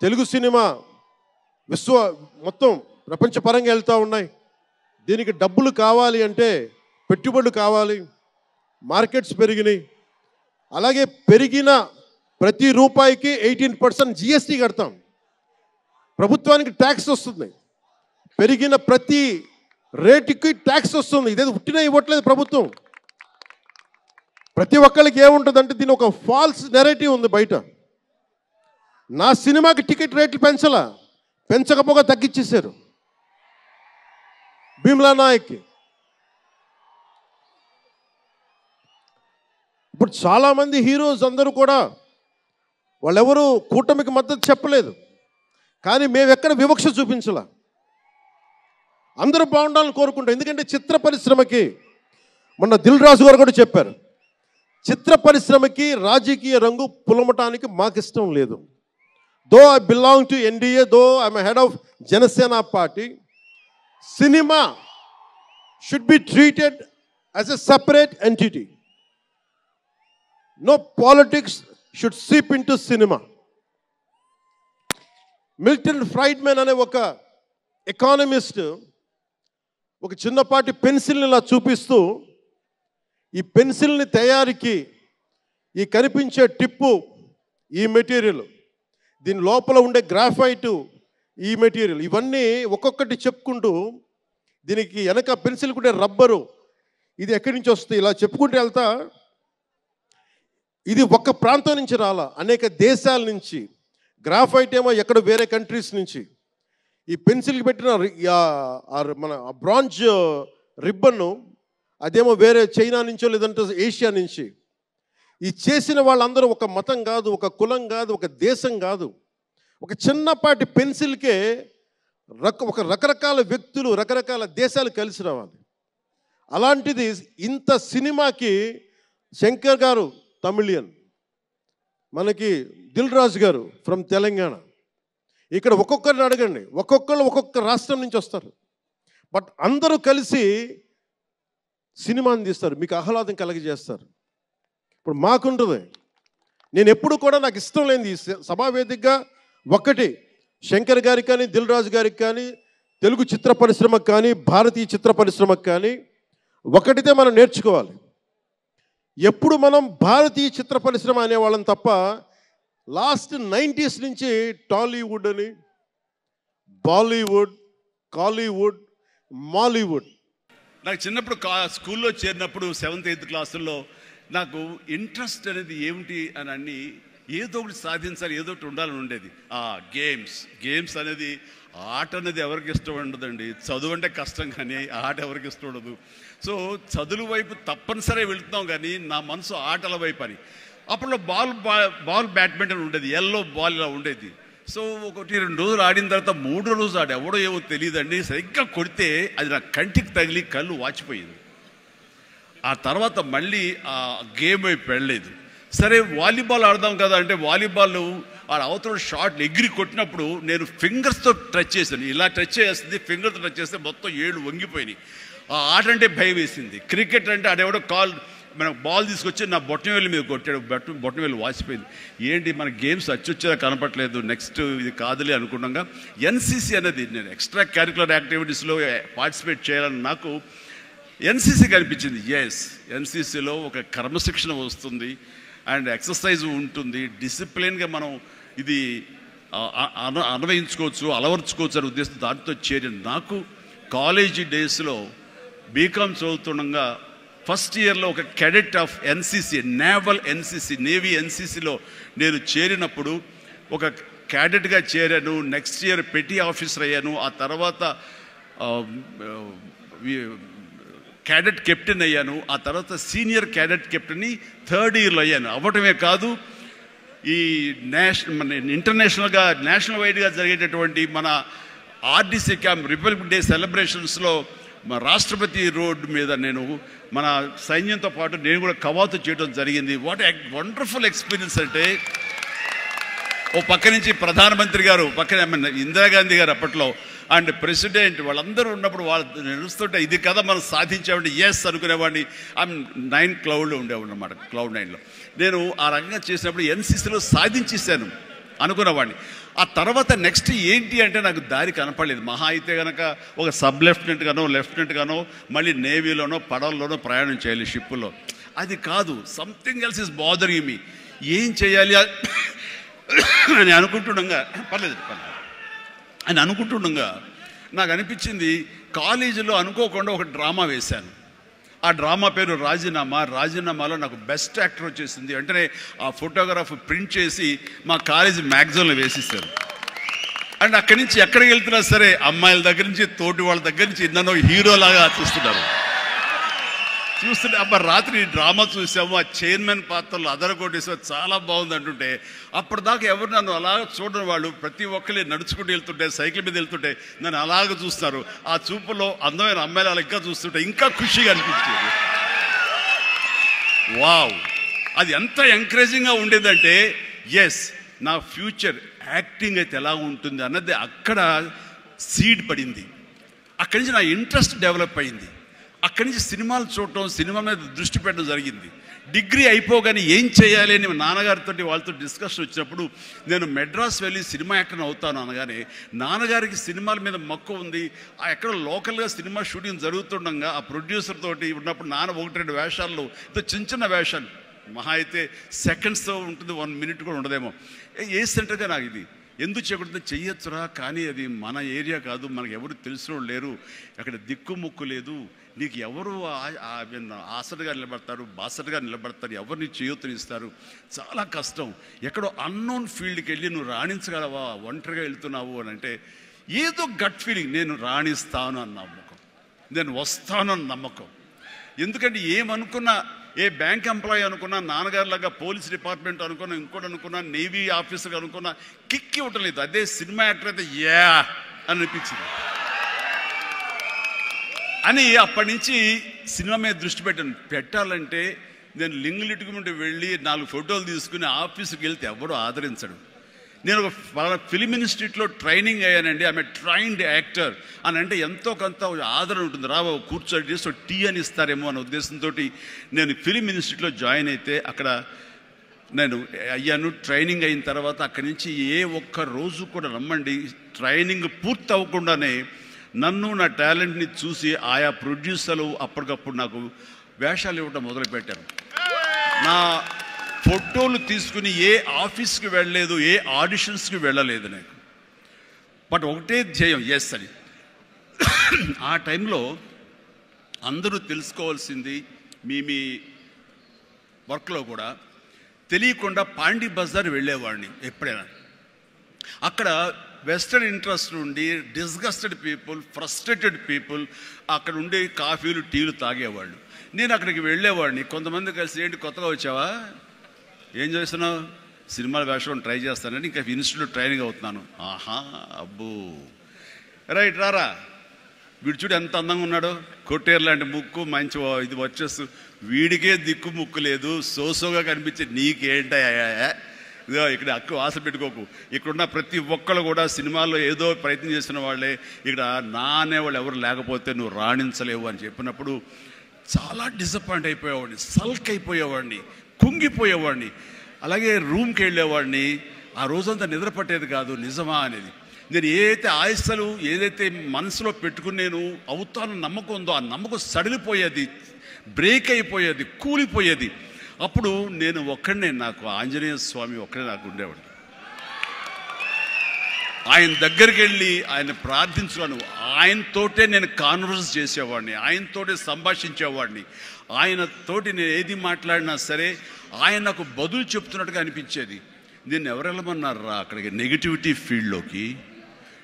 Telugu cinema మొత్తం ప్రపంచపరంగా వెళ్తూ ఉన్నాయి. దీనికి డబ్బులు కావాలి అంటే పెట్టుబడులు కావాలి, మార్కెట్స్ పెరిగినాయి. అలాగే పెరిగిన ప్రతి రూపాయికి 18% GST కడతాం. ప్రభుత్వానికి ట్యాక్స్ వస్తుంది. పెరిగిన ప్రతి రేటుకి ట్యాక్స్ వస్తుంది. ఇదేదో పుట్టినా ఇవ్వట్లేదు ప్రభుత్వం. ప్రతి ఒక్కరికి ఏముంటుందంటే దీని ఒక ఫాల్స్ నెరేటివ్ ఉంది బయట. నా సినిమాకి టికెట్ రేట్లు పెంచకపోగా తగ్గించేశారు భీమ్లా నాయక్కి. ఇప్పుడు చాలామంది హీరోస్ అందరూ కూడా వాళ్ళెవరూ కూటమికి మద్దతు చెప్పలేదు, కానీ మేము ఎక్కడ వివక్ష చూపించాల, అందరూ బాగుండాలని కోరుకుంటాం. ఎందుకంటే చిత్ర పరిశ్రమకి మొన్న దిల్ రాజు గారు కూడా చెప్పారు, చిత్ర పరిశ్రమకి రాజకీయ రంగు పులమటానికి మాకు ఇష్టం లేదు. Though I belong to NDA, though I'm head of Janasena party, cinema should be treated as a separate entity. No politics should seep into cinema. Milton Friedman అనే ఒక ఎకానమిస్ట్ ఒక చిన్నపాటి పెన్సిల్ని ఇలా చూపిస్తూ, ఈ పెన్సిల్ని తయారీకి ఈ కనిపించే టిప్పు ఈ మెటీరియల్, దీని లోపల ఉండే గ్రాఫైటు ఈ మెటీరియల్, ఇవన్నీ ఒక్కొక్కటి చెప్పుకుంటూ దీనికి వెనక పెన్సిల్ కూడా రబ్బరు, ఇది ఎక్కడి నుంచి వస్తుంది ఇలా చెప్పుకుంటూ వెళ్తా, ఇది ఒక్క ప్రాంతం నుంచి రాలా, అనేక దేశాల నుంచి. గ్రాఫైట్ ఏమో ఎక్కడ వేరే కంట్రీస్ నుంచి. ఈ పెన్సిల్కి పెట్టిన మన బ్రాంజ్ రిబ్బన్ను అదేమో వేరే చైనా నుంచో లేదంటే ఏషియా నుంచి. ఈ చేసిన వాళ్ళందరూ ఒక మతం కాదు, ఒక కులం కాదు, ఒక దేశం కాదు, ఒక చిన్నపాటి పెన్సిల్కే ఒక రకరకాల వ్యక్తులు రకరకాల దేశాలు కలిసి రావాలి. అలాంటిది ఇంత సినిమాకి శంకర్ గారు తమిళియన్, మనకి దిల్ రాజు గారు ఫ్రమ్ తెలంగాణ. ఇక్కడ ఒక్కొక్కరిని అడగండి, ఒక్కొక్కరు ఒక్కొక్క రాష్ట్రం నుంచి వస్తారు, బట్ అందరూ కలిసి సినిమాని తీస్తారు, మీకు ఆహ్లాదం కలగజేస్తారు. ఇప్పుడు మాకుంటుంది, నేను ఎప్పుడు కూడా నాకు ఇష్టం లేనిది సభావేదికగా ఒక్కటి శంకర్ గారికి కానీ దిల్ రాజు గారికి కానీ తెలుగు చిత్ర పరిశ్రమకు కానీ భారతీయ చిత్ర పరిశ్రమకు కానీ ఒకటితే మనం నేర్చుకోవాలి. ఎప్పుడు మనం భారతీయ చిత్ర పరిశ్రమ అనేవాళ్ళం తప్ప లాస్ట్ 90s నుంచి టాలీవుడ్ అని, బాలీవుడ్, కాలీవుడ్, మాలీవుడ్. నాకు చిన్నప్పుడు స్కూల్లో చేరినప్పుడు 7th 8th క్లాసుల్లో నాకు ఇంట్రెస్ట్ అనేది ఏమిటి అని అన్ని ఏదో ఒకటి సాధించాలి, ఏదో ఒకటి ఉండాలని ఉండేది. గేమ్స్ అనేది, ఆట అనేది ఎవరికి ఇష్టం ఉండదండి. చదువు అంటే కష్టం కానీ ఆట ఎవరికి ఇష్టం ఉండదు. సో చదువు వైపు తప్పనిసరిగా వెళుతున్నాం, కానీ నా మనసు ఆటల వైపు అని. అప్పుడు బాల్ బ్యాడ్మింటన్ ఉండేది, ఎల్లో బాల్ ఇలా ఉండేది. సో 1-2 రోజులు ఆడిన తర్వాత 3వ రోజు ఎవడో ఏమో తెలియదండి, సరిగ్గా కొడితే అది నా కంటికి తగిలి కళ్ళు వాచిపోయింది. ఆ తర్వాత మళ్ళీ ఆ గేమ్ వైపు వెళ్ళలేదు. సరే వాలీబాల్ ఆడదాం కదా అంటే వాలీబాల్ అవతల షాట్ ఎగిరి కొట్టినప్పుడు నేను ఫింగర్స్తో టచ్ చేశాను. ఇలా టచ్ చేస్తుంది, ఫింగర్తో టచ్ చేస్తే మొత్తం 7 వంగిపోయినాయి. ఆ ఆట అంటే భయం వేసింది. క్రికెట్ అంటే ఆడెవడో మనకు బాల్ తీసుకొచ్చి నా బొట్టనవేలు మీద కొట్టాడు, బొట్టనవేలు వాసిపోయింది. ఏంటి మన గేమ్స్ అచ్చొచ్చేలా కనపట్లేదు, నెక్స్ట్ ఇది కాదులే అనుకున్నాగా NCC అనేది, నేను ఎక్స్ట్రా కరిక్యులర్ యాక్టివిటీస్లో పార్టిసిపేట్ చేయాలని నాకు NCC కనిపించింది. NCCలో ఒక క్రమశిక్షణ వస్తుంది అండ్ ఎక్సర్సైజ్ ఉంటుంది, డిసిప్లిన్గా మనం ఇది అన్వయించుకోవచ్చు, అలవర్చుకోవచ్చు అనే ఉద్దేశం దాంతో చేరిన నాకు కాలేజీ డేస్లో బీకామ్ చదువుతుండగా ఫస్ట్ ఇయర్లో ఒక cadet of NCC, naval NCC, navy NCCలో నేను చేరినప్పుడు ఒక క్యాడెట్గా చేరాను. నెక్స్ట్ ఇయర్ పెటీ ఆఫీసర్ అయ్యాను. ఆ తర్వాత క్యాడెట్ కెప్టెన్ అయ్యాను. ఆ తర్వాత సీనియర్ క్యాడెట్ కెప్టెన్ 3rd ఇయర్లో అయ్యాను. అవ్వటమే కాదు, ఈ ఇంటర్నేషనల్గా నేషనల్ వైడ్గా జరిగేటటువంటి మన RDC క్యాంప్ రిపబ్లిక్ డే సెలబ్రేషన్స్లో మా రాష్ట్రపతి రోడ్డు మీద నేను మన సైన్యంతో పాటు నేను కూడా కవాతు చేయడం జరిగింది. వాట్ వండర్ఫుల్ ఎక్స్పీరియన్స్ అంటే, ఓ పక్క నుంచి ప్రధానమంత్రి గారు, పక్కన ఇందిరాగాంధీ గారు అప్పట్లో అండ్ ప్రెసిడెంట్ వాళ్ళందరూ ఉన్నప్పుడు వాళ్ళు నడుస్తుంటే ఇది కదా మనం సాధించామంటే అనుకునేవాడిని. 9 క్లౌడ్లో ఉండేవాడు అనమాట, క్లౌడ్ 9లో. నేను ఆ రకంగా చేసినప్పుడు NCCలో సాధించేశాను. అనుకున్నవాడిని. ఆ తర్వాత నెక్స్ట్ ఏంటి అంటే నాకు దారి కనపడలేదు. మహా అయితే కనుక ఒక సబ్ లెఫ్టినెంట్ గానో మళ్ళీ నేవీలోనో పడవల్లోనో ప్రయాణం చేయాలి, షిప్పులో. అది కాదు, something else is bothering me. ఏం చేయాలి అని అనుకుంటుండగా నాకు అనిపించింది, కాలేజీలో అనుకోకుండా ఒక డ్రామా వేశాను. ఆ డ్రామా పేరు రాజీనామాలో నాకు బెస్ట్ యాక్టర్ వచ్చేసింది. వెంటనే ఆ ఫోటోగ్రాఫ్ ప్రింట్ చేసి మా కాలేజీ మ్యాగజైన్లో వేసేసారు. అండ్ అక్కడి నుంచి ఎక్కడికి వెళ్తున్నా సరే అమ్మాయిల దగ్గర నుంచి తోటి వాళ్ళ దగ్గర నుంచి నన్ను హీరోలాగా చూస్తుంటే అబ్బా రాత్రి డ్రామా చూసాము, ఆ చైర్మన్ పాత్రలు అదరగొట్టేసా, చాలా బాగుంది అంటుంటే అప్పటిదాకా ఎవరు నన్ను అలా చూడని వాళ్ళు ప్రతి ఒక్కరు నడుచుకుంటూ వెళ్తుంటే, సైకిల్ మీద వెళ్తుంటే నన్ను అలాగ చూస్తారు. ఆ చూపులో అందమైన అమ్మాయిలు అలా ఇంకా చూస్తుంటే ఇంకా ఖుషిగా అనిపించేది. వావ్, అది ఎంత ఎంకరేజింగ్గా ఉండేదంటే ఎస్, నా ఫ్యూచర్ యాక్టింగ్ అయితే ఎలా ఉంటుంది అన్నది అక్కడ సీడ్ పడింది. అక్కడి నుంచి నా ఇంట్రెస్ట్ డెవలప్ అయింది. అక్కడి నుంచి సినిమాలు చూడటం, సినిమా మీద దృష్టి పెట్టడం జరిగింది. డిగ్రీ అయిపోగానే ఏం చేయాలి అని నాన్నగారితో వాళ్ళతో డిస్కషన్ వచ్చినప్పుడు నేను మెడ్రాస్ వెళ్ళి సినిమా యాక్టర్ని అవుతాను అనగానే నాన్నగారికి సినిమాల మీద మక్కువ ఉంది. ఆ ఎక్కడ లోకల్గా సినిమా షూటింగ్ జరుగుతుండగా ఆ ప్రొడ్యూసర్ తోటి ఉన్నప్పుడు నాన్న 1-2 వేషాల్లో చిన్న వేషాలు, మహా అయితే సెకండ్స్తో ఉంటుంది, 1 మినిట్ కూడా ఉండదేమో. ఏ సెంటర్గా నాకు ఇది ఎందుకు చేయకూడదు, చెయ్యొచ్చురా, కానీ అది మన ఏరియా కాదు, మనకు ఎవరు తెలిసిన వాళ్ళు లేరు, అక్కడ దిక్కుముక్కు లేదు, నీకు ఎవరు ఆసటగా నిలబడతారు, బాసటగా నిలబడతారు, ఎవరు నీ చేయొత్తునిస్తారు, చాలా కష్టం, ఎక్కడో అన్నోన్ ఫీల్డ్కి వెళ్ళి నువ్వు రాణించగలవా, ఒంటరిగా వెళ్తున్నావు అని అంటే ఏదో గట్ ఫీలింగ్, నేను రాణిస్తాను అన్న నమ్మకం, నేను వస్తాను అన్న నమ్మకం. ఎందుకంటే ఏమనుకున్నా, ఏ బ్యాంక్ ఎంప్లాయీ అనుకున్నా, నాన్నగారిలాగా పోలీస్ డిపార్ట్మెంట్ అనుకున్నా, ఇంకోటి అనుకున్నా, నేవీ ఆఫీసర్ అనుకున్నా కిక్ ఇవ్వటం లేదు. అదే సినిమా యాక్టర్ అయితే యా అని అనిపించింది అని అప్పటి నుంచి సినిమా మీద దృష్టి పెట్టాలంటే నేను లింగులిట్టుకుంటూ వెళ్ళి 4 ఫోటోలు తీసుకుని ఆఫీసుకి వెళ్తే ఎవడో ఆదరించడు. నేను ఒక ఫిలిం ఇన్స్టిట్యూట్లో ట్రైనింగ్ అయ్యానండి, ఆమె ట్రైన్డ్ యాక్టర్ అని అంటే ఎంతో కొంత ఆదరణ ఉంటుంది. రాబో కూర్చొని చేసి టీ అని ఇస్తారేమో అనే ఉద్దేశంతో నేను ఫిలిం ఇన్స్టిట్యూట్లో జాయిన్ అయితే అక్కడ నేను అయ్యాను. ట్రైనింగ్ అయిన తర్వాత అక్కడి నుంచి ఏ ఒక్క రోజు కూడా నమ్మండి, ట్రైనింగ్ పూర్తి అవ్వకుండానే నన్ను నా టాలెంట్ని చూసి ఆయా ప్రొడ్యూసర్లు అప్పటికప్పుడు నాకు వేషాలు ఇవ్వడం మొదలుపెట్టారు. నా ఫోటోలు తీసుకుని ఏ ఆఫీస్కి వెళ్ళలేదు, ఏ ఆడిషన్స్కి వెళ్ళలేదు నేను, బట్ ఒకటే ధ్యేయం ఎస్ అని. ఆ టైంలో అందరూ తెలుసుకోవాల్సింది, మీ వర్క్లో కూడా తెలియకుండా పాండీ బజార్ వెళ్ళేవాడిని ఎప్పుడైనా. అక్కడ వెస్టర్న్ ఇంట్రెస్ట్ నుండి డిస్గస్టెడ్ పీపుల్, ఫ్రస్ట్రేటెడ్ పీపుల్ అక్కడ ఉండే కాఫీలు టీలు తాగేవాళ్ళు. నేను అక్కడికి వెళ్ళేవాడిని. కొంతమంది కలిసి ఏంటి కొత్తగా వచ్చావా, ఏం చేస్తున్నావు, సినిమాల వేషం ట్రై చేస్తానని, ఇంకా ఇన్స్టిట్యూట్లో ట్రైనింగ్ అవుతున్నాను. ఆహా అబ్బో రైట్ రారా, వీడు చూడు ఎంత అందంగా ఉన్నాడో, కొట్టేరు లాంటి ముక్కు, మంచి ఇది వచ్చేస్తూ, వీడికే దిక్కు ముక్కు లేదు, సోసోగా కనిపించే నీకేంటా, ఇదో ఇక్కడ అక్కు ఆశ పెట్టుకోకు, ఇక్కడున్న ప్రతి ఒక్కళ్ళు కూడా సినిమాల్లో ఏదో ప్రయత్నం చేసిన వాళ్ళే, ఇక్కడ నా అనేవాళ్ళు ఎవరు లేకపోతే నువ్వు రాణించలేవు అని చెప్పినప్పుడు చాలా డిసప్పాయింట్ అయిపోయేవాడిని, సల్క్ అయిపోయేవాడిని, కుంగిపోయేవాడిని. అలాగే రూమ్కి వెళ్ళేవాడిని, ఆ రోజంతా నిద్ర పట్టేది కాదు, నిజమా అనేది. నేను ఏదైతే ఆశలు ఏదైతే మనసులో పెట్టుకుని నేను అవుతాను నమ్మకం ఉందో ఆ నమ్మకం సడిలిపోయేది, బ్రేక్ అయిపోయేది, కూలిపోయేది. అప్పుడు నేను ఒక్కడనే, నాకు ఆంజనేయ స్వామి ఒక్కడే నాకు ఉండేవాడు. ఆయన దగ్గరికి వెళ్ళి ఆయన ప్రార్థించుకోను, ఆయనతోటే నేను కాన్వర్స్ చేసేవాడిని, ఆయనతోటే సంభాషించేవాడిని. ఆయనతోటి నేను ఏది మాట్లాడినా సరే ఆయన నాకు బదులు చెప్తున్నట్టుగా అనిపించేది. నేను ఎవరు వెళ్ళమన్నారా అక్కడికి నెగిటివిటీ ఫీల్డ్లోకి?